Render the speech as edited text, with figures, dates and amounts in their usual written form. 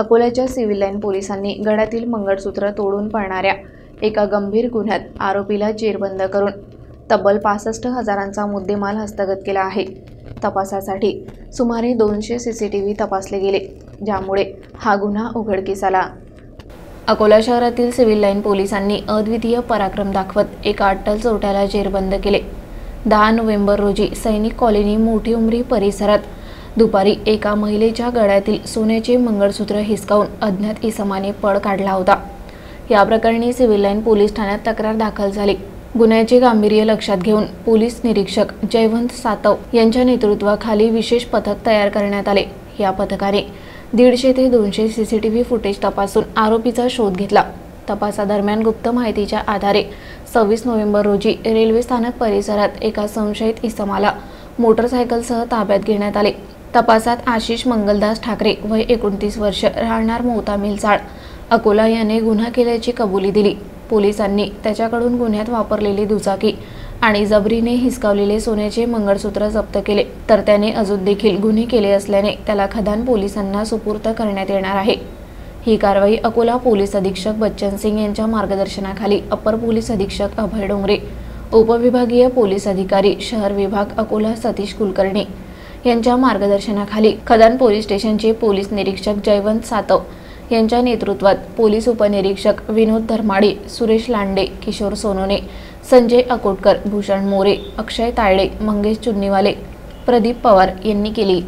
अकोल्याच्या civil line पोलिसांनी गळ्यातील मंगळसूत्र तोडून पळणाऱ्या एका गंभीर गुन्ह्यात आरोपीला जेरबंद करून तब्बल 65,000चा मुद्देमाल हस्तगत केला आहे। तपासासाठी सुमारे 200 सीसीटीव्ही तपासले गेले, ज्यामुळे हा गुन्हा उघडकीस आला। अकोला शहरातील सिव्हिल लाईन पोलिसांनी अद्वितीय पराक्रम दाखवत एका अट्टल चोरट्याला जेरबंद केले। 10 नोव्हेंबर रोजी सैनिक कॉलनी मोठी उमरी परिसरात दुपारी एका महिलेच्या गळ्यातील सोन्याचे मंगळसूत्र हिसकावून अज्ञात इसमाने पळ काढला होता। या प्रकरणी सिव्हिल लाईन पोलीस ठाण्यात तक्रार दाखल झाली। गुन्ह्याचे गांभीर्य लक्षात घेऊन पोलीस निरीक्षक जयवंत सातव यांच्या नेतृत्वाखाली विशेष पथक तयार करण्यात आले। या पथकाने 150 ते 200 सीसीटीव्ही फुटेज तपासून आरोपीचा शोध घेतला। तपासादरम्यान गुप्त माहितीच्या आधारे 26 नोव्हेंबर रोजी रेल्वे स्थानक परिसरात एका संशयित इसमाला मोटरसायकलसह ताब्यात घेण्यात आले। तपासात आशिष मंगलदास ठाकरे वय 29 वर्ष राहणार मोता मिलचाळ अकोला याने गुन्हा केल्याची कबुली दिली। पोलिसांनी त्याच्याकडून गुन्ह्यात वापरलेली दुचाकी आणि जबरीने हिसकावलेले सोन्याचे मंगळसूत्र जप्त केले, तर त्याने अजून देखील गुन्हे केले असल्याने त्याला खदान पोलिसांना सुपूर्द करण्यात येणार आहे। ही कारवाई अकोला पोलीस अधीक्षक बच्चन सिंग यांच्या मार्गदर्शनाखाली अपर पोलीस अधीक्षक अभय डोंगरे, उपविभागीय पोलीस अधिकारी शहर विभाग अकोला सतीश कुलकर्णी यांच्या मार्गदर्शनाखाली खदान पोलीस स्टेशनचे पोलीस निरीक्षक जयवंत सातव यांच्या नेतृत्वात पोलीस उपनिरीक्षक विनोद धर्माडे, सुरेश लांडे, किशोर सोनोने, संजय अकोटकर, भूषण मोरे, अक्षय तायडे, मंगेश चुन्नीवाले, प्रदीप पवार यांनी केली।